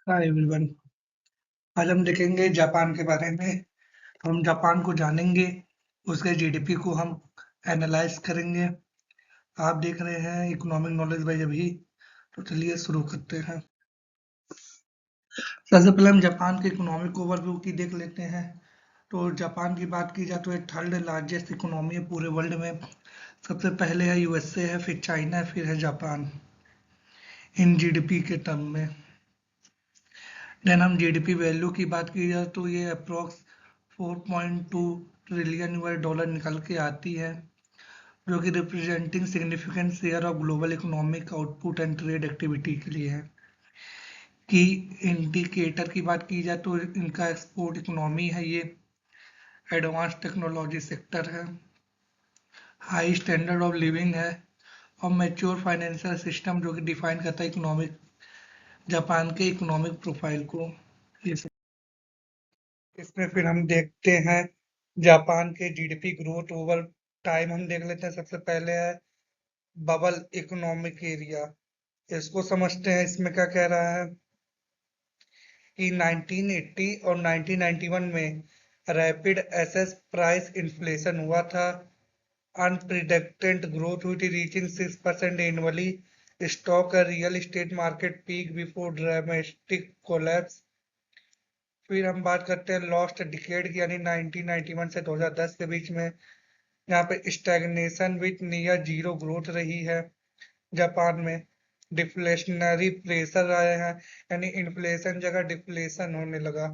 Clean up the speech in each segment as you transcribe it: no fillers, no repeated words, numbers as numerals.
Hi everyone. आज हम देखेंगे जापान के बारे में। हम जापान को जानेंगे, उसके जीडीपी को हम एनालाइज करेंगे। आप देख रहे हैं इकोनॉमिक नॉलेज बाय अभी। तो चलिए शुरू करते हैं। सबसे पहले हम जापान के इकोनॉमिक ओवरव्यू की देख लेते हैं। तो जापान की बात की जाए तो ये थर्ड लार्जेस्ट इकोनॉमी है पूरे वर्ल्ड में। सबसे पहले है यूएसए है, फिर चाइना है, फिर है जापान इन जीडीपी के टर्म में। देन हम जीडीपी वैल्यू की बात की जाए तो ये अप्रोक्स 4.2 ट्रिलियन यूएस डॉलर निकल के आती है, जो कि representing significant share of global economic output and trade activity के लिए है। की इंडिकेटर की बात की जाए तो इनका एक्सपोर्ट इकोनॉमी है, ये एडवांस टेक्नोलॉजी सेक्टर है, हाई स्टैंडर्ड ऑफ लिविंग है, और मैच्योर फाइनेंशियल सिस्टम जो कि डिफाइन करता है इकोनॉमिक जापान के इकोनॉमिक प्रोफाइल को। ये सब इसमें फिर हम देखते हैं जापान के जीडीपी ग्रोथ ओवर टाइम। हम देख लेते हैं। सबसे पहले है बबल इकोनॉमिक एरिया। इसको समझते हैं, इसमें क्या कह रहा है कि 1980 और 1991 में रैपिड एसेस प्राइस इन्फ्लेशन हुआ था। अनप्रिडिक्टेड ग्रोथ हुई थी, रीचिंग 6% एनुअली। स्टॉक और real estate market peak before dramatic collapse. फिर हम बात करते हैं लॉस्ट डिकेड की, यानी 1991 से 2010 के बीच में। यहाँ पे stagnation with near zero growth रही है जापान में। डिफ्लेशनरी प्रेशर आए हैं, यानी इन्फ्लेशन जगह डिफ्लेशन होने लगा।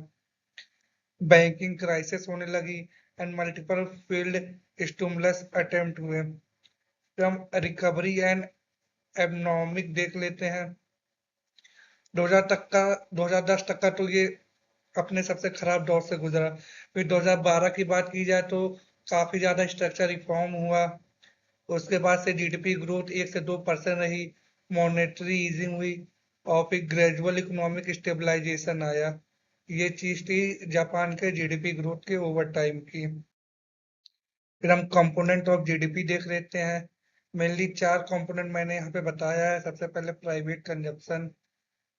बैंकिंग क्राइसिस होने लगी and multiple field stimulus attempt हुए। फिर हम रिकवरी एंड एबनॉमिक देख लेते हैं। 2000 तक का 2010 तक का तो ये अपने सबसे खराब दौर से गुजरा। फिर 2012 की बात की जाए तो काफी ज्यादा स्ट्रक्चर रिफॉर्म हुआ। उसके बाद से जीडीपी ग्रोथ 1 से 2% रही, मॉनेटरी ईजिंग हुई, और फिर ग्रेजुअल इकोनॉमिक स्टेबलाइजेशन आया। ये चीज थी जापान के जीडीपी ग्रोथ के ओवर टाइम की। फिर हम कंपोनेंट ऑफ जीडीपी देख लेते हैं। मेनली 4 कंपोनेंट मैंने यहाँ पे बताया है। सबसे पहले प्राइवेट कंजप्शन,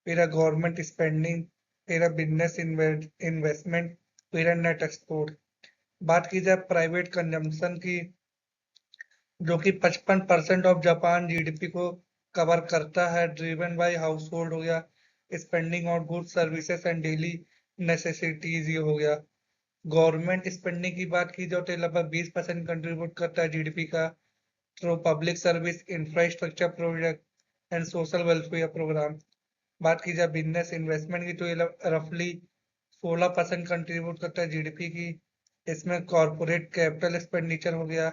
फिर है गवर्नमेंट स्पेंडिंग, फिर है बिजनेस इन्वेस्टमेंट, फिर है नेट एक्सपोर्ट। बात की जाए प्राइवेट कंजम्पशन की, जो कि 55% ऑफ जापान जीडीपी को कवर करता है, ड्रिवन बाय हाउस होल्ड हो गया, spending on goods services and daily necessities ये हो गया। गवर्नमेंट स्पेंडिंग की बात की जाए तो लगभग 20% कंट्रीब्यूट करता है जीडीपी का, through public service, infrastructure project and social welfare programme. बात की जाए बिजनेस इन्वेस्टमेंट की तो ये रफली 16% कंट्रीब्यूट करता है जीडीपी की। इसमें कॉरपोरेट कैपिटल एक्सपेंडिचर हो गया,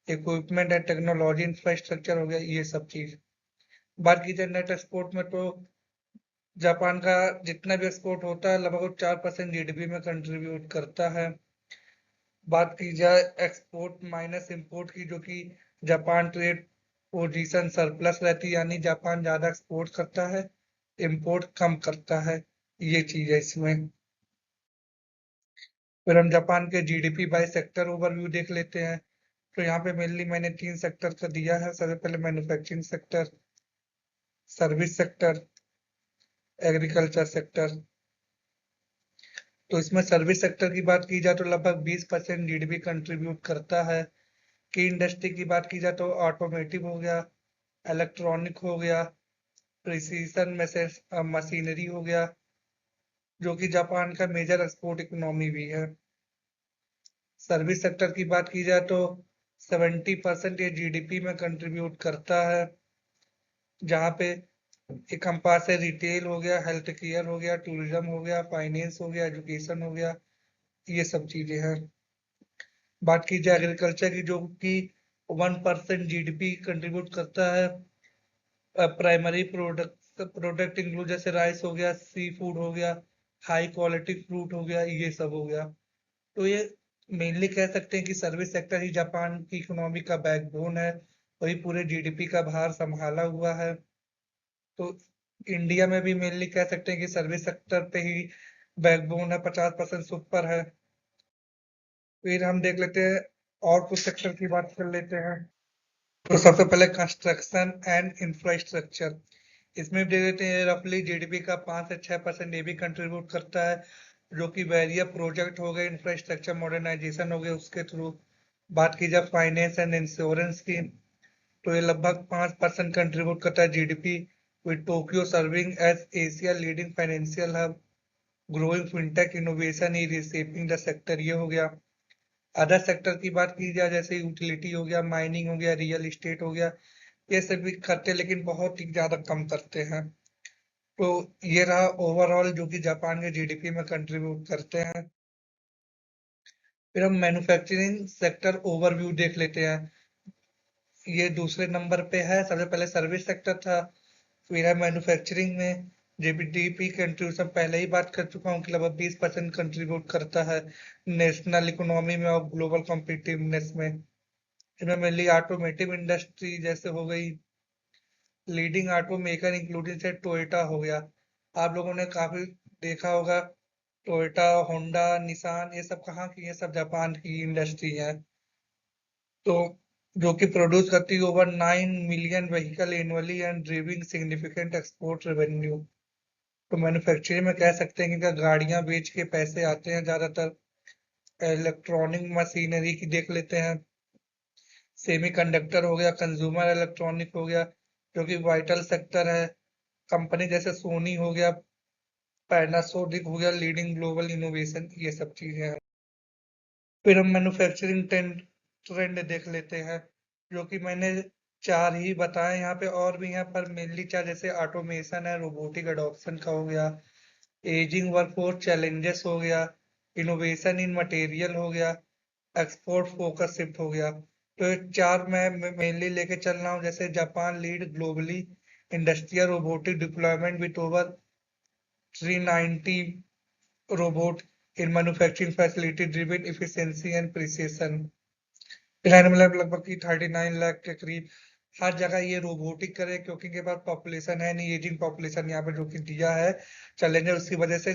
इक्विपमेंट एंड टेक्नोलॉजी इंफ्रास्ट्रक्चर हो गया, ये सब चीज। बात की जाए नेट एक्सपोर्ट में तो जापान का जितना भी एक्सपोर्ट होता है लगभग 4% जीडीपी में कंट्रीब्यूट करता है। बात की जाए एक्सपोर्ट माइनस इंपोर्ट की, जो कि जापान ट्रेड पोजीशन सरप्लस रहती है, यानी जापान ज्यादा एक्सपोर्ट करता है, इंपोर्ट कम करता है। ये चीज है इसमें। फिर हम जापान के जीडीपी बाय सेक्टर ओवरव्यू देख लेते हैं। तो यहाँ पे मेनली मैंने 3 सेक्टर का दिया है। सबसे पहले manufacturing sector, service sector, agriculture sector. तो इसमें सर्विस सेक्टर की बात की जाए तो लगभग 20% जीडीपी कंट्रीब्यूट करता है। की इंडस्ट्री की बात की जाए तो ऑटोमेटिव हो गया, इलेक्ट्रॉनिक हो गया, प्रिसीजन मशीनरी हो गया, जो कि जापान का मेजर एक्सपोर्ट इकोनॉमी भी है। सर्विस सेक्टर की बात की जाए तो 70% ये जीडीपी में कंट्रीब्यूट करता है, जहाँ पे एक कंपास है रिटेल हो गया, हेल्थ केयर हो गया, टूरिज्म हो गया, फाइनेंस हो गया, एजुकेशन हो गया, ये सब चीजें हैं। बात की जाए एग्रीकल्चर की, जो कि 1% जीडीपी कंट्रीब्यूट करता है। प्राइमरी प्रोडक्ट इंक्लूड जैसे राइस हो गया, सी फूड हो गया, हाई क्वालिटी फ्रूट हो गया, ये सब हो गया। तो ये मेनली कह सकते हैं कि सर्विस सेक्टर ही जापान की इकोनॉमी का बैकबोन है, वही पूरे जीडीपी का भार संभाला हुआ है। तो इंडिया में भी मेनली कह सकते हैं कि सर्विस सेक्टर पे ही बैकबोन है, 50% सुपर है। फिर हम देख लेते हैं और कुछ सेक्टर की बात कर लेते हैं। तो सबसे पहले कंस्ट्रक्शन एंड इंफ्रास्ट्रक्चर, इसमें भी देख लेते हैं रफली जीडीपी का 5 से 6% ये भी कंट्रीब्यूट करता है, जो कि वेरियस प्रोजेक्ट हो गए, इंफ्रास्ट्रक्चर मॉडर्नाइजेशन हो गए उसके थ्रू। बात की जाए फाइनेंस एंड इंश्योरेंस की, तो ये लगभग 5% कंट्रीब्यूट करता है GDP, with Tokyo serving as Asia leading financial hub, growing fintech innovation ई रिसेपिंग द सेक्टर। ये हो गया। अदर सेक्टर की बात की जाए जैसे यूटिलिटी हो गया, माइनिंग हो गया, रियल एस्टेट हो गया, ये सब भी करते हैं लेकिन बहुत ही ज्यादा कम करते हैं। तो ये रहा ओवरऑल जो कि जापान के जीडीपी में कंट्रीब्यूट करते हैं। फिर हम मैन्युफैक्चरिंग सेक्टर ओवरव्यू देख लेते हैं। ये दूसरे नंबर पे है। सबसे पहले सर्विस सेक्टर था, फिर है मैन्युफैक्चरिंग में जीडीपी कंट्रीब्यूशन पहले ही बात कर चुका हूँ कि लगभग 20% कंट्रीब्यूट करता है नेशनल इकोनॉमी में और ग्लोबल कॉम्पिटिटिवनेस में। इनमें मेनली ऑटोमेटिव इंडस्ट्री जैसे हो गई, लीडिंग ऑटो मेकर इंक्लूडिंग से टोयोटा हो गया। आप लोगों ने काफी देखा होगा, टोयोटा, होंडा, निसान, ये सब कहाँ की, ये सब जापान की इंडस्ट्री है। तो जो कि प्रोड्यूस करती है over 9 million vehicle annually and driving significant export revenue. तो मैन्युफैक्चरिंग में कह सकते हैं कि गाड़ियां बेच के पैसे आते हैं ज्यादातर। इलेक्ट्रॉनिक मशीनरी की देख लेते हैं, सेमीकंडक्टर हो गया, कंज्यूमर इलेक्ट्रॉनिक हो गया, जो कि वाइटल सेक्टर है। कंपनी जैसे सोनी हो गया, पैनासोनिक हो गया, लीडिंग ग्लोबल इनोवेशन, ये सब चीजें हैं। फिर हम मैन्युफैक्चरिंग ट्रेंड देख लेते हैं, जो कि मैंने चार ही बताए। यहाँ पे और भी हैं पर मेनली चार, जैसे ऑटोमेशन है, रोबोटिक अडॉप्शन का हो गया, एजिंग वर्कफोर्स चैलेंजेस हो गया, इनोवेशन इन मटेरियल हो गया, एक्सपोर्ट फोकस शिफ्ट हो गया। तो ये चार मैं मेनली लेके चल रहा हूँ। जैसे Japan lead globally industrial robotic deployment with over 390 robot in manufacturing facility driven efficiency and precision. मतलब लगभग की 39 लाख के करीब हर जगह ये रोबोटिक करे, क्योंकि इनके पास पॉपुलेशन है नहीं, एजिंग पॉपुलेशन यहाँ पे जो कि दिया है चैलेंजर, उसकी वजह से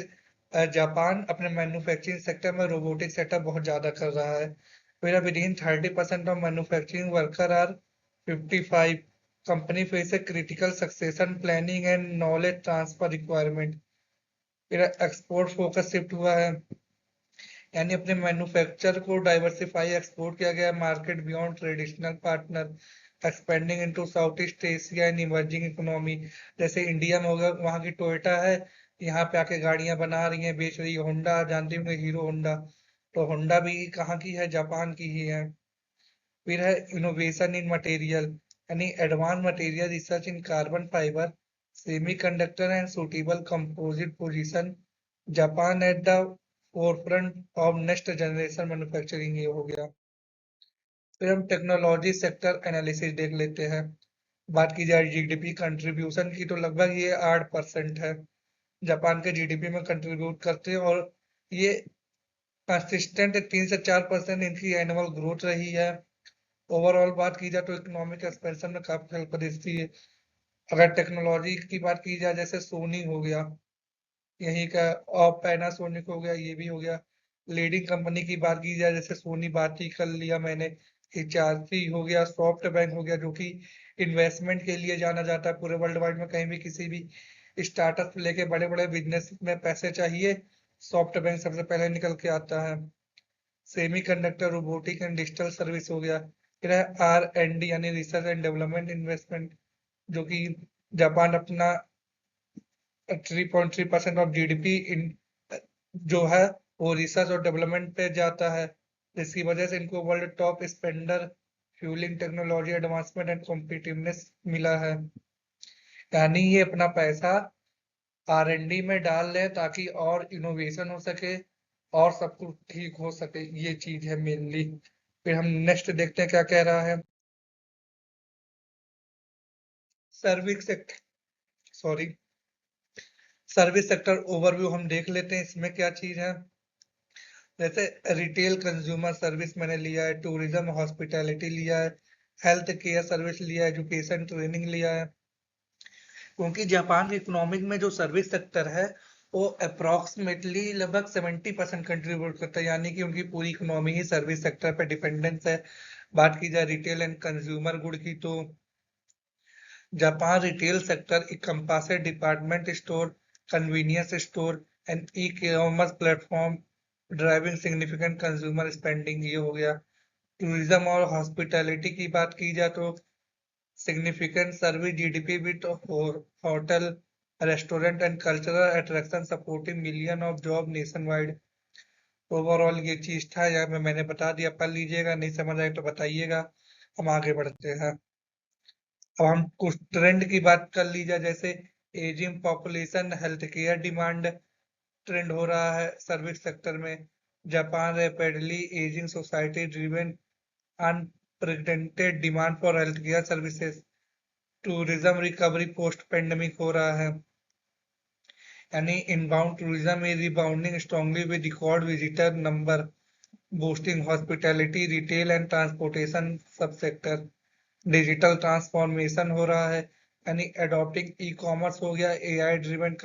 जापान अपने मैन्युफैक्चरिंग सेक्टर में रोबोटिक सेक्टर बहुत ज्यादा कर रहा है। मेरा within 30% of manufacturing worker are 55। Company face a critical succession planning and knowledge transfer requirement. मेरा एक्सपोर्ट फोकस शिफ्ट हुआ है, यानी अपने मैन्युफैक्चर को डाइवर्सिफाई एक्सपोर्ट किया गया market beyond traditional partner, expanding into south east Asia and emerging economy. जैसे India में होगा, वहाँ की टोयोटा है, यहाँ पे आके गाड़ियां बना रही हैं, बेच रही है। होंडा जानते होंगे, हीरो होंडा, तो होंडा भी कहाँ की है, जापान की ही है। फिर है इनोवेशन इन मटेरियल, यानी advance material research in carbon fibre, semiconductor and suitable composite position Japan at the forefront of next generation manufacturing. ये हो गया। फिर हम टेक्नोलॉजी सेक्टर एनालिसिस देख लेते हैं। बात की जाए जीडीपी कंट्रीब्यूशन की, तो लगभग ये 8% है, जापान के जीडीपी में कंट्रीब्यूट करते हैं। और ये कंसिस्टेंट 3 से 4% इनकी एनुअल ग्रोथ रही है। ओवरऑल बात की जाए तो इकोनॉमिक एक्सपेंशन में काफी हेल्प करती है। अगर टेक्नोलॉजी की बात की जाए, जैसे सोनी हो गया यहीं का, और पैनासोनिक हो गया, ये भी हो गया। लीडिंग कंपनी की बात की जाए, जैसे सोनी बात ही कर लिया मैंने, हिचाची हो गया, सॉफ्ट बैंक हो गया, जो कि इन्वेस्टमेंट के लिए जाना जाता है पूरे वर्ल्ड वाइड में। कहीं भी किसी भी स्टार्टअप लेके बड़े बड़े बिजनेस में पैसे चाहिए, सॉफ्ट बैंक सबसे पहले निकल के आता है। Semi conductor, robotic and digital service हो गया। फिर है R&D यानी रिसर्च एंड डेवलपमेंट इन्वेस्टमेंट, जो कि जापान अपना 3.3% ऑफ जीडीपी इन जो है वो रिसर्च और डेवलपमेंट पे जाता है, जिसकी वजह से इनको world top spender, fuelling technology advancement and competitiveness मिला है। यानी ये अपना पैसा R&D में डाल रहे हैं ताकि और इनोवेशन हो सके और सब कुछ ठीक हो सके, ये चीज है मेनली। फिर हम नेक्स्ट देखते हैं क्या कह रहा है। Service sector, sorry, service sector overview हम देख लेते हैं, इसमें क्या चीज है। जैसे रिटेल कंज्यूमर सर्विस मैंने लिया है, टूरिज्म हॉस्पिटैलिटी लिया है, हेल्थ केयर सर्विस लिया है, एजुकेशन ट्रेनिंग लिया है। क्योंकि जापान के इकोनॉमिक में जो सर्विस सेक्टर है वो अप्रोक्सीमेटली लगभग 70% कंट्रीब्यूट करता है, यानी कि उनकी पूरी इकोनॉमी ही सर्विस सेक्टर पर डिपेंडेंस है। बात की जाए रिटेल एंड कंज्यूमर गुड की, तो Japan retail sector encompasses department store, convenience store, and e-commerce platform driving significant consumer spending। ये हो गया। टूरिज्म और हॉस्पिटैलिटी की बात की जाए तो significant service GDP with hotel, restaurant and cultural attraction supporting million of job nationwide। Overall ये चीज था, यहाँ पे मैंने बता दिया, पढ़ लीजिएगा, नहीं समझ आए तो बताइएगा। हम आगे बढ़ते हैं। अब हम कुछ ट्रेंड की बात कर लीजिए, जैसे ageing population, health care demand trend हो रहा है सर्विस सेक्टर में। Japan rapidly ageing society driven unprecedented demand for health care services. Tourism recovery post pandemic हो रहा है, यानी inbound tourism is rebounding strongly with record visitor number, boosting hospitality, retail and transportation subsector। Digital transformation हो रहा है, यानी adopting e commerce हो गया, एआई ड्रिवन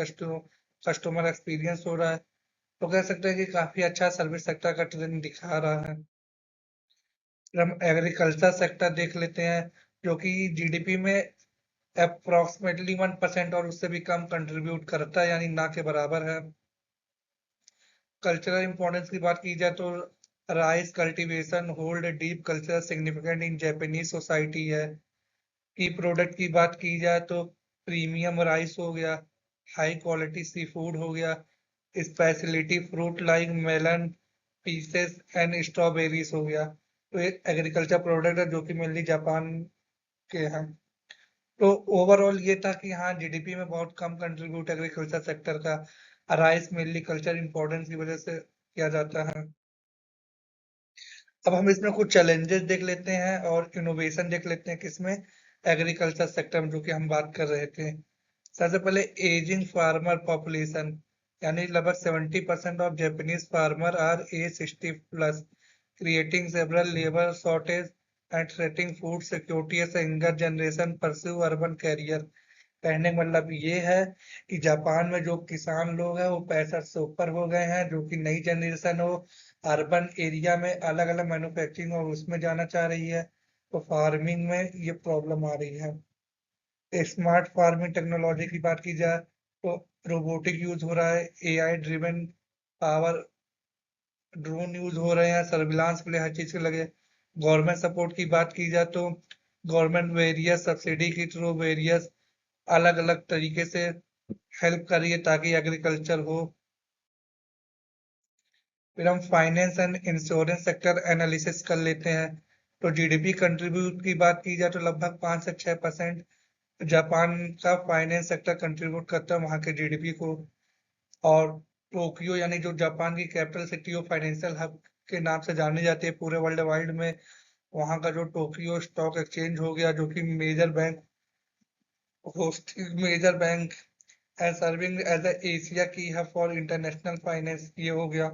कस्टमर एक्सपीरियंस हो रहा है। तो कह सकते हैं कि काफी अच्छा सर्विस सेक्टर का ट्रेंड दिखा रहा है। फिर हम एग्रीकल्चर सेक्टर देख लेते हैं, जो कि जीडीपी में अप्रोक्सीमेटली 1% और उससे भी कम कंट्रीब्यूट करता है, यानी ना के बराबर है। कल्चरल इंपॉर्टेंस की बात की जाए तो rice cultivation hold deep cultural significant in Japanese society है। की प्रोडक्ट की बात की जाए तो प्रीमियम राइस हो गया, हाई क्वालिटी सी फूड हो गया, speciality fruit like melon, pieces and strawberries हो गया। तो ये एग्रीकल्चर प्रोडक्ट है जो कि मेनली जापान के हैं। तो ओवरऑल ये था कि हाँ, जीडीपी में बहुत कम कंट्रीब्यूट एग्रीकल्चर सेक्टर का, राइस मेनली कल्चर इंपॉर्टेंस की वजह से किया जाता है। अब हम इसमें कुछ चैलेंजेस देख लेते हैं और इनोवेशन देख लेते हैं किसमें, एग्रीकल्चर सेक्टर में, जो कि हम बात कर रहे थे। सबसे पहले एजिंग फार्मर पॉपुलेशन, यानी लगभग 70% of Japanese farmer are age 60 plus, creating several labour shortage and threatening food security as younger generation pursue urban career. कहने का मतलब ये है कि जापान में जो किसान लोग हैं वो 65 से ऊपर हो गए हैं, जो कि नई जनरेशन हो अर्बन एरिया में अलग अलग मैन्युफैक्चरिंग और उसमें जाना चाह रही है, तो फार्मिंग में ये प्रॉब्लम आ रही है। स्मार्ट फार्मिंग टेक्नोलॉजी की बात की जाए तो रोबोटिक यूज हो रहा है, AI driven power drone use हो रहे हैं, सर्विलांस के लिए हर चीज के लगे। गवर्नमेंट सपोर्ट की बात की जाए तो गवर्नमेंट वेरियस सब्सिडी के थ्रू वेरियस अलग अलग तरीके से हेल्प कर रही है ताकि एग्रीकल्चर हो। फिर हम finance and insurance sector analysis कर लेते हैं। तो जीडीपी कंट्रीब्यूट की बात की जाए तो लगभग 5 से 6% जापान का फाइनेंस सेक्टर कंट्रीब्यूट करता है वहां के जीडीपी को। और टोक्यो, यानी जो जापान की capital city of financial hub के नाम से जानी जाती है पूरे वर्ल्ड वाइड में, वहां का जो टोक्यो स्टॉक एक्सचेंज हो गया, जो कि major bank and serving as a Asia की हब फॉर इंटरनेशनल फाइनेंस, ये हो गया।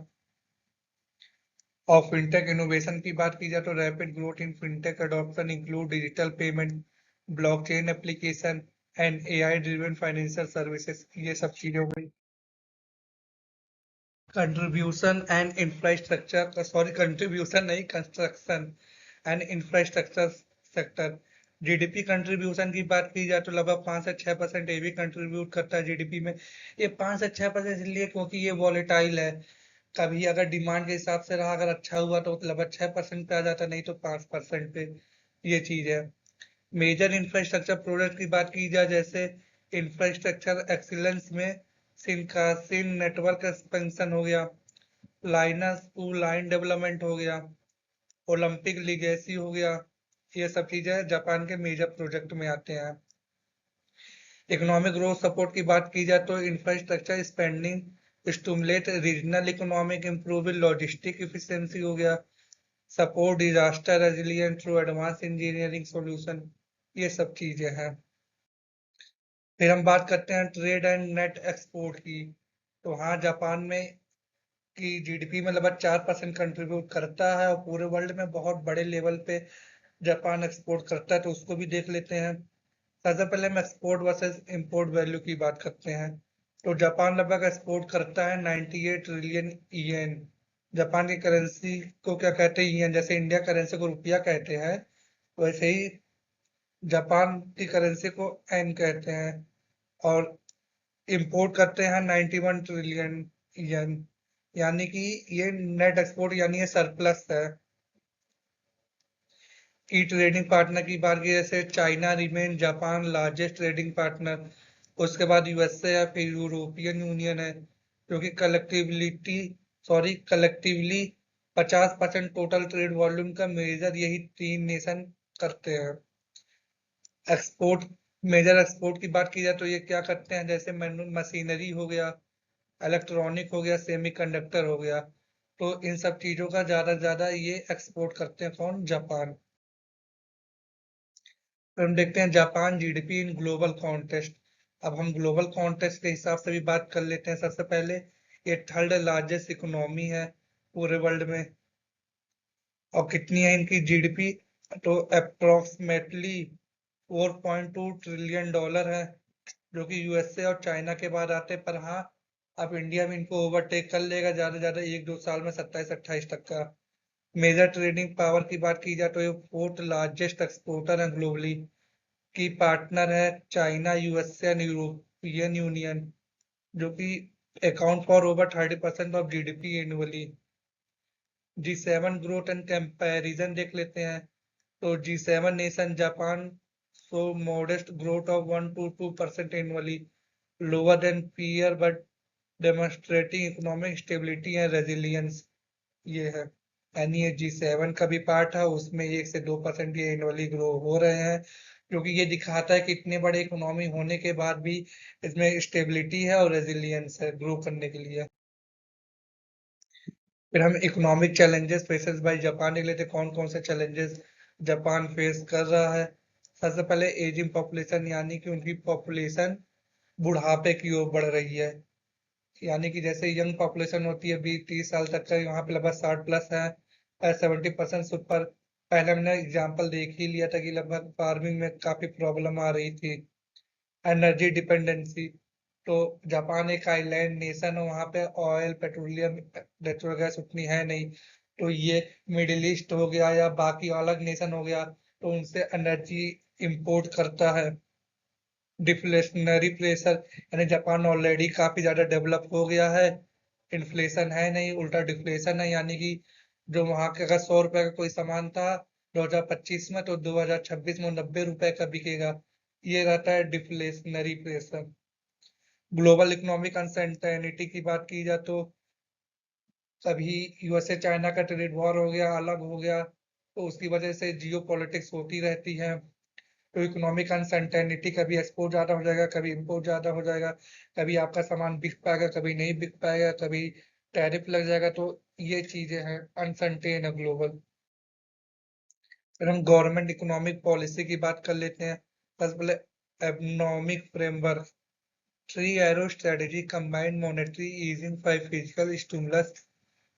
और फिनटेक इनोवेशन की बात की जाए तो rapid growth in fintech adoption include digital payment, blockchain application and AI driven financial services, ये सब चीजें हो गई। Contribution and infrastructure, sorry contribution नहीं, construction and infrastructure sector. GDP contribution की बात की जाए तो लगभग 5 से 6% ये भी कंट्रीब्यूट करता है जीडीपी में। ये 5 से 6% इसलिए क्योंकि ये वॉलेटाइल है, कभी अगर डिमांड के हिसाब से रहा, अगर अच्छा हुआ तो लगभग 6% पे आ जाता, नहीं तो 5% पे, ये चीज है। मेजर इंफ्रास्ट्रक्चर प्रोजेक्ट की बात की जाए, जैसे इंफ्रास्ट्रक्चर एक्सीलेंस में सिंकासिन नेटवर्क एक्सपेंशन हो गया, लाइनस टू लाइन डेवलपमेंट हो गया, ओलंपिक लीगेसी हो गया, ये सब चीजें जापान के मेजर प्रोजेक्ट में आते हैं। इकोनॉमिक ग्रोथ सपोर्ट की बात की जाए तो infrastructure spending stimulate regional economic improve logistic efficiency हो गया, support disaster resilient through advance engineering solution, ये सब चीजें हैं। फिर हम बात करते हैं ट्रेड एंड नेट एक्सपोर्ट की। तो हाँ, जापान में की जीडीपी में लगभग 4% कंट्रीब्यूट करता है और पूरे वर्ल्ड में बहुत बड़े लेवल पे जापान एक्सपोर्ट करता है, तो उसको भी देख लेते हैं। सबसे पहले हम एक्सपोर्ट वर्सेस इंपोर्ट वैल्यू की बात करते हैं। तो जापान लगभग एक्सपोर्ट करता है 98 ट्रिलियन ईएन। जापान की करेंसी को क्या कहते हैं, ईएन, जैसे इंडिया करेंसी को रुपया कहते हैं, वैसे ही जापान की करेंसी को एन कहते हैं और इंपोर्ट करते हैं 91 ट्रिलियन यन, यानी कि ये नेट एक्सपोर्ट यानी ये सरप्लस है। की ट्रेडिंग पार्टनर की बात की जैसे China remain Japan largest trading partner, उसके बाद यूएसए या फिर यूरोपियन यूनियन है, जो कि कलेक्टिवली 50% टोटल ट्रेड वॉल्यूम का मेजर यही तीन नेशन करते हैं। एक्सपोर्ट मेजर एक्सपोर्ट की बात की जाए तो ये क्या करते हैं, जैसे मशीनरी हो गया, इलेक्ट्रॉनिक हो गया, सेमीकंडक्टर हो गया, तो इन सब चीजों का ज्यादा से ज्यादा ये एक्सपोर्ट करते हैं कौन, जापान। फिर हम देखते हैं Japan GDP in global contest. अब हम ग्लोबल कॉन्टेस्ट के हिसाब से भी बात कर लेते हैं। सबसे पहले ये थर्ड लार्जेस्ट इकोनॉमी है पूरे वर्ल्ड में। और कितनी है इनकी जीडीपी, तो अप्रोक्सीमेटली 4.2 ट्रिलियन डॉलर है, जो कि यूएसए और चाइना के बाद आते हैं। पर हाँ, अब इंडिया भी इनको ओवरटेक कर लेगा ज्यादा से ज्यादा 1-2 साल में, 27-28 तक का। मेजर ट्रेडिंग पावर की बात की जाए तो ये फोर्थ लार्जेस्ट एक्सपोर्टर है ग्लोबली। की पार्टनर है China, USA and European Union, जो कि account for over 30% of GDP annually. G 7 growth and comparison देख लेते हैं। तो G 7 nation Japan so modest growth of 1 to 2% annually, lower than peer but demonstrating economic stability and resilience. ये है, यानी ये जी 7 का भी पार्ट है, उसमें 1 से 2% ये एनुअली ग्रो हो रहे हैं, क्योंकि ये दिखाता है कि इतने बड़े इकोनॉमी होने के बाद भी इसमें स्टेबिलिटी है और रेजिलियंस है ग्रो करने के लिए। फिर हम economic challenges faces by Japan देख लेते हैं, कौन कौन से चैलेंजेस जापान फेस कर रहा है। सबसे पहले एजिंग पॉपुलेशन, यानी कि उनकी पॉपुलेशन बुढ़ापे की ओर बढ़ रही है। यानी कि जैसे यंग पॉपुलेशन होती है 20-30 साल तक का, यहाँ पे लगभग 60+ है, 70% से ऊपर। पहले हमने एग्जाम्पल देख ही लिया था कि लगभग फार्मिंग में काफी प्रॉब्लम आ रही थी। एनर्जी डिपेंडेंसी, तो जापान एक आइलैंड नेशन है, वहाँ पे ऑयल पेट्रोलियम नेचुरल गैस उतनी है नहीं, तो ये मिडिल ईस्ट हो गया या बाकी अलग नेशन हो गया, तो उनसे एनर्जी इंपोर्ट करता है। डिफ्लेशनरी प्रेशर, यानी जापान ऑलरेडी काफी ज्यादा डेवलप हो गया है, इन्फ्लेशन है नहीं, उल्टा डिफ्लेशन है, यानी कि जो वहां के अगर 100 रुपए का कोई सामान था 2025 में, तो 2026 में 90 रुपए का बिकेगा। ये रहता है deflationary pressure. Global economic uncertainty की बात की जाए तो कभी यूएसए चाइना का ट्रेड वॉर हो गया, अलग हो गया, तो उसकी वजह से जियो पॉलिटिक्स होती रहती है। तो इकोनॉमिक अनसर्टेनिटी, कभी एक्सपोर्ट ज्यादा हो जाएगा, कभी इंपोर्ट ज्यादा हो जाएगा, कभी आपका सामान बिक पाएगा, कभी नहीं बिक पाएगा, कभी टैरिफ लग जाएगा, तो ये चीजें हैं, अनसर्टेन है ग्लोबल। फिर हम गवर्नमेंट इकोनॉमिक पॉलिसी की बात कर लेते हैं। सबसे पहले economic framework, three arrow strategy combined monetary easing five physical stimulus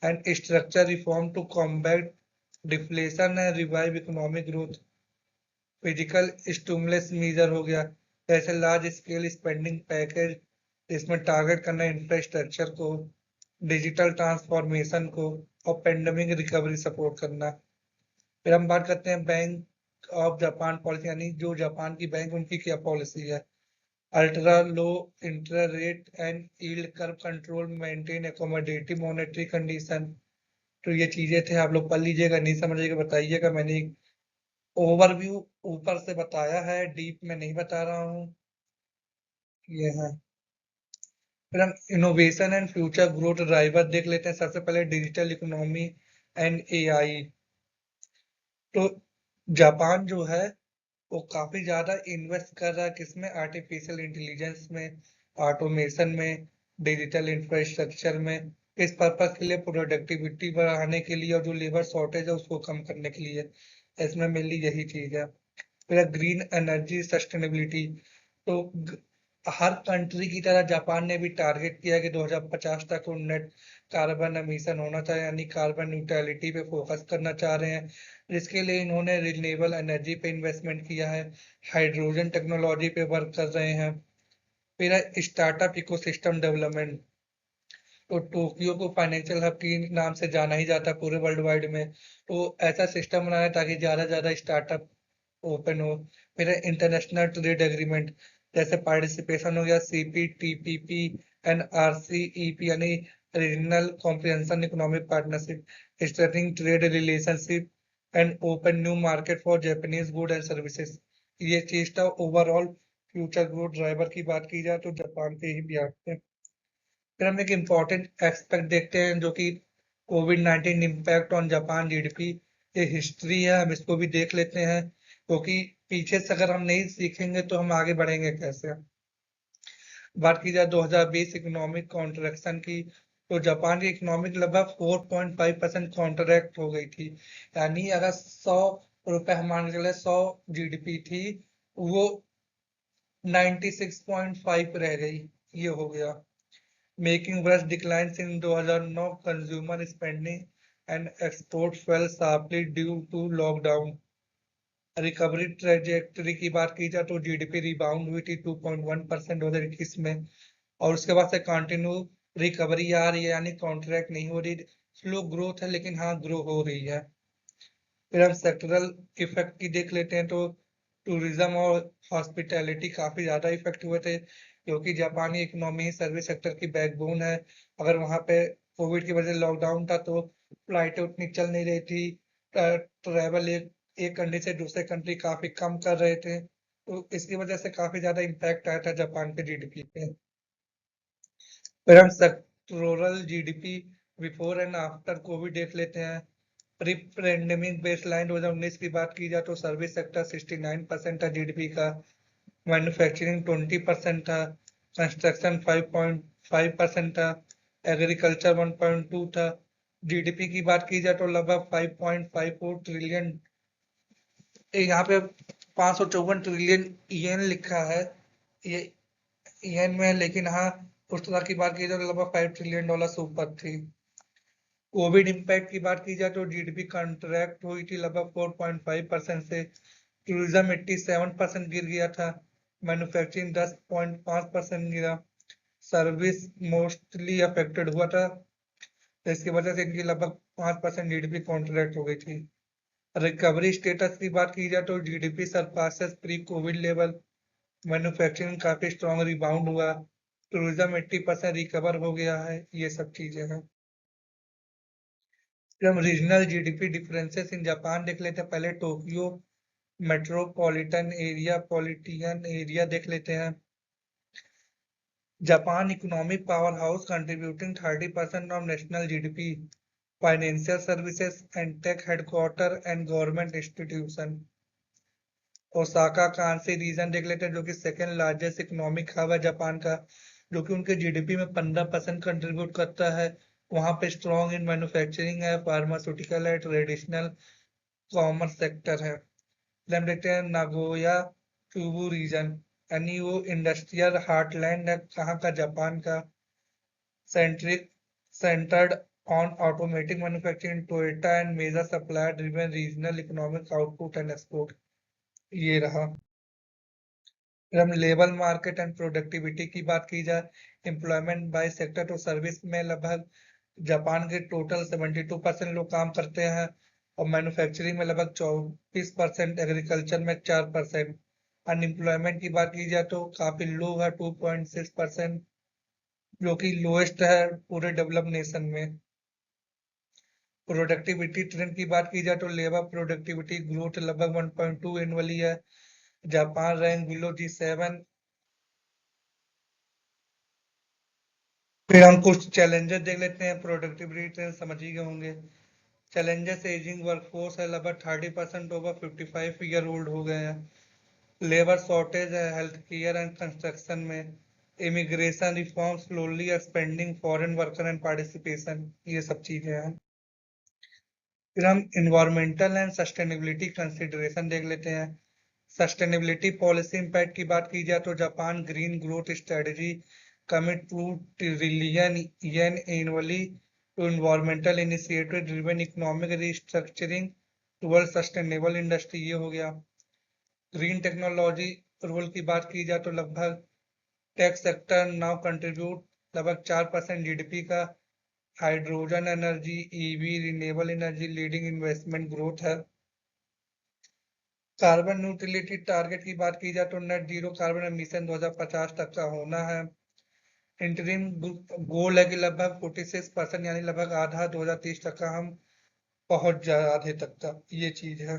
and structure reform to combat deflation and revive economic growth. Physical stimulus major हो गया, जैसे लार्ज स्केल स्पेंडिंग पैकेज, इसमें टारगेट करना इंफ्रास्ट्रक्चर को, डिजिटल ट्रांसफॉर्मेशन को, और pandemic recovery support करना। फिर हम बात करते हैं बैंक ऑफ जापान पॉलिसी, यानी जो जापान की बैंक उनकी क्या पॉलिसी है। Ultra low interest rate and yield curve control, maintain accommodative monetary condition. तो ये चीजें थे, आप लोग पढ़ लीजिएगा, नहीं समझिएगा बताइएगा। मैंने ओवरव्यू ऊपर से बताया है, डीप में नहीं बता रहा हूँ। ये है। फिर हम innovation and future growth driver देख लेते हैं। सबसे पहले डिजिटल इकोनॉमी एंड एआई। तो जापान जो है वो काफी ज्यादा इन्वेस्ट कर रहा है किसमें, आर्टिफिशियल इंटेलिजेंस में, ऑटोमेशन में, डिजिटल इंफ्रास्ट्रक्चर में। इस पर्पज के लिए प्रोडक्टिविटी बढ़ाने के लिए और जो लेबर शॉर्टेज है उसको कम करने के लिए, इसमें मेनली यही चीज है। फिर ग्रीन एनर्जी सस्टेनेबिलिटी, तो हर कंट्री की तरह जापान ने भी टारगेट किया कि 2050 तक वो नेट कार्बन एमिशन होना चाहिए, यानी कार्बन न्यूट्रलिटी पे फोकस करना चाह रहे हैं, जिसके लिए इन्होंने रिन्यूएबल एनर्जी पे इन्वेस्टमेंट किया है, हाइड्रोजन टेक्नोलॉजी पे वर्क कर रहे हैं। फिर है स्टार्टअप इकोसिस्टम डेवलपमेंट, तो टोक्यो को फाइनेंशियल हब के नाम से जाना ही जाता है पूरे वर्ल्ड वाइड में, तो ऐसा सिस्टम बनाया ताकि ज्यादा से ज्यादा स्टार्टअप ओपन हो। फिर इंटरनेशनल ट्रेड एग्रीमेंट, जैसे पार्टिसिपेशन हो गया CPTPP, NRCEP यानी regional comprehension economic partnership, straightening trade relationship and open new market for Japanese good and services. ये चीज था ओवरऑल फ्यूचर ग्रोथ ड्राइवर की बात की जाए तो जापान के ही बिहार पे। फिर हम एक इम्पॉर्टेंट एस्पेक्ट देखते हैं जो कि कोविड-19 इम्पैक्ट ऑन जापान GDP। ये हिस्ट्री है, हम इसको भी देख लेते हैं क्योंकि पीछे से अगर हम नहीं सीखेंगे तो हम आगे बढ़ेंगे कैसे। बात की जाए 2020 इकोनॉमिक कॉन्ट्रैक्शन की, तो जापान की इकोनॉमिक लगभग 4.5% कॉन्ट्रैक्ट हो गई थी। यानी अगर 100 रुपए हम मान के चले 100 GDP थी, वो 96.5 रह गई। ये हो गया। Making worse declines in 2009 consumer spending and exports fell sharply due to lockdown. Recovery trajectory की बात की जाए तो GDP रिबाउंड हुई थी 2.1% 2021 में, और उसके बाद से कंटिन्यू रिकवरी आ रही है, यानी कॉन्ट्रैक्ट नहीं हो रही। स्लो ग्रोथ है लेकिन हाँ ग्रो हो रही है। फिर हम सेक्टरल इफेक्ट की देख लेते हैं तो टूरिज्म और हॉस्पिटैलिटी काफी ज्यादा इफेक्ट हुए थे क्योंकि जापानी इकोनॉमी सर्विस सेक्टर की बैकबोन है। अगर वहां पे कोविड की वजह से लॉकडाउन था तो फ्लाइटें उतनी चल नहीं रही थी, ट्रेवल एक कंट्री से दूसरे कंट्री काफी कम कर रहे थे, तो इसकी वजह से काफी ज्यादा इम्पैक्ट आया था जापान के GDP पे। फिर हम sectoral GDP before and after Covid देख लेते हैं। प्री पेंडेमिक बेसलाइन 2019 की बात की जाए तो सर्विस सेक्टर 69% था GDP का, मैन्युफैक्चरिंग 20% था, कंस्ट्रक्शन 5.5% था, एग्रीकल्चर 1.2 था। GDP की बात की जाए तो लगभग 5.54 ट्रिलियन, यहाँ पे 554 ट्रिलियन येन लिखा है, ये येन में, लेकिन हाँ उस तरह की बात की जाए तो लगभग $5 ट्रिलियन से ऊपर थी। कोविड इम्पैक्ट की बात की जाए तो GDP कंट्रैक्ट हुई थी लगभग 4.5% से, टूरिज्म 87% गिर गया था, मैन्युफैक्चरिंग 10.5% गिरा, सर्विस मोस्टली अफेक्टेड हुआ था, तो इसकी वजह से इनकी लगभग 5% GDP कॉन्ट्रैक्ट हो गई थी। रिकवरी स्टेटस की बात की जाए तो GDP surpasses pre Covid level, manufacturing काफी स्ट्रॉन्ग रिबाउंड हुआ, टूरिज्म 80% रिकवर हो गया है, ये सब चीजें हैं। फिर हम regional GDP differences in Japan देख लेते हैं। पहले टोक्यो पॉलिटियन एरिया देख लेते हैं। Japan economic powerhouse contributing 30% of national GDP, financial services and tech headquarter and government institution. Osaka Kansai region देख लेते हैं जो कि सेकेंड लार्जेस्ट इकोनॉमिक हब है जापान का, जो कि उनके GDP में 15% कंट्रीब्यूट करता है। वहां पे स्ट्रॉन्ग इन मैन्युफैक्चरिंग है, फार्मास्यूटिकल है, ट्रेडिशनल कॉमर्स सेक्टर है। देन हम देखते हैं नागोया क्यूबू रीजन, यानी वो इंडस्ट्रियल हार्टलैंड है कहाँ का, जापान का, centric centered on automotive manufacturing, Toyota and major supplier driven regional economic output and export। ये रहा। फिर हम लेबर मार्केट एंड प्रोडक्टिविटी की बात की जाए, एम्प्लॉयमेंट बाय सेक्टर तो सर्विस में लगभग जापान के टोटल 72% लोग काम करते हैं, और मैन्युफैक्चरिंग में लगभग 24%, एग्रीकल्चर में 4%। अनएम्प्लॉयमेंट की बात की जाए तो काफी लो है, 2.6%, जो कि लोएस्ट है पूरे डेवलप नेशन में। प्रोडक्टिविटी ट्रेंड की बात की जाए तो लेबर प्रोडक्टिविटी ग्रोथ लगभग 1.2 एनुअली है, जापान रैंक बिलो G7। फिर हम कुछ चैलेंजेस देख लेते हैं, प्रोडक्टिविटी ट्रेंड समझ ही गए होंगे। चैलेंजेस एजिंग वर्कफोर्स है, लगभग 30% ओवर 55 ईयर ओल्ड हो गए हैं, लेबर शॉर्टेज है हेल्थ केयर एंड कंस्ट्रक्शन में, immigration reform slowly expanding foreign worker and participation, ये सब चीजें हैं। फिर हम इन्वायरमेंटल एंड सस्टेनेबिलिटी कंसिडरेशन देख लेते हैं। सस्टेनेबिलिटी पॉलिसी इम्पैक्ट की बात की जाए तो Japan green growth strategy commit two trillion yen annually to environmental initiative driven economic restructuring toward sustainable industry, ये हो गया। ग्रीन टेक्नोलॉजी रोल की बात की जाए तो लगभग टेक सेक्टर नाउ कंट्रीब्यूट लगभग 4% GDP का, hydrogen energy, EV, renewable energy leading investment growth है। कार्बन न्यूट्रलिटी टारगेट की बात की जाए तो नेट जीरो कार्बन एमिशन 2050 तक का होना है। इंटरिम गोल है कि लगभग 46% यानी लगभग आधा 2030 तक का हम पहुंच जाए, आधे तक का ये चीज है।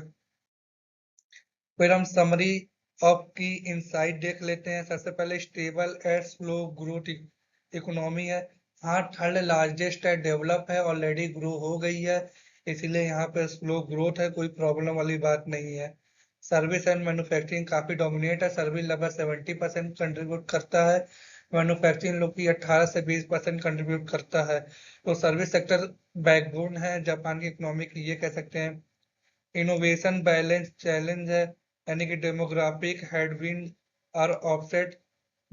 फिर हम समरी ऑफ की इनसाइट देख लेते हैं। सबसे पहले stable and slow growth economy है। हाँ, थर्ड लार्जेस्ट है, डेवलप है, ऑलरेडी ग्रो हो गई है, इसीलिए यहाँ पे स्लो ग्रोथ है, कोई प्रॉब्लम वाली बात नहीं है। सर्विस एंड मैन्युफैक्चरिंग काफी डोमिनेट है, सर्विस लगभग 70% कंट्रीब्यूट करता है, मैन्युफैक्चरिंग लोग की 18 से 20% कंट्रीब्यूट करता है। तो सर्विस सेक्टर बैकबोन है जापान की इकोनॉमी की, ये कह सकते हैं। इनोवेशन बैलेंस चैलेंज है, यानी कि demographic headwind are offset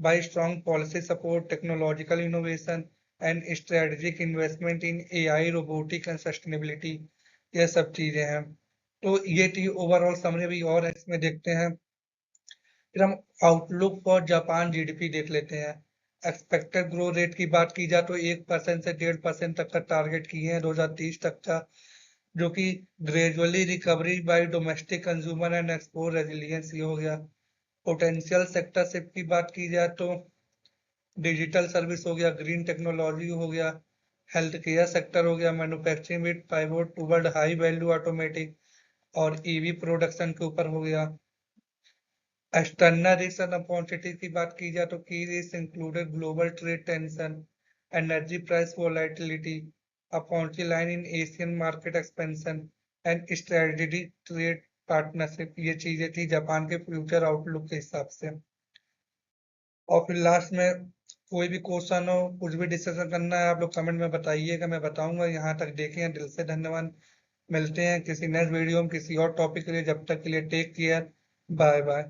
by strong policy support, technological innovation and strategic investment in AI, robotic and sustainability, ये सब चीजें हैं। तो ये थी ओवरऑल समरी, भी और इसमें देखते हैं। फिर हम आउटलुक फॉर जापान जीडीपी देख लेते हैं। एक्सपेक्टेड ग्रो रेट की बात की जाए तो 1% से 1.5% तक का टारगेट किए हैं 2030 तक का, जो कि gradually recovery bye domestic consumer and export resilience ये हो गया। पोटेंशियल सेक्टर शिफ्ट की बात की जाए तो डिजिटल सर्विस हो गया, ग्रीन टेक्नोलॉजी हो गया, हेल्थ केयर सेक्टर हो गया, manufacturing with pivot toward high value automatic और ईवी प्रोडक्शन के ऊपर हो गया। एक्सटर्नल रिस्क एंड अपॉर्चुनिटी की बात की जाए तो की risk included global trade tension, energy price volatility, opportunity line in Asian market expansion and strategic trade partnership, ये चीजें थी जापान के फ्यूचर आउटलुक के हिसाब से। और फिर लास्ट में कोई भी क्वेश्चन हो, कुछ भी डिस्कशन करना है, आप लोग कमेंट में बताइएगा, मैं बताऊंगा। यहाँ तक देखे हैं, दिल से धन्यवाद। मिलते हैं किसी नेक्स्ट वीडियो में किसी और टॉपिक के लिए, जब तक के लिए टेक केयर, बाय बाय।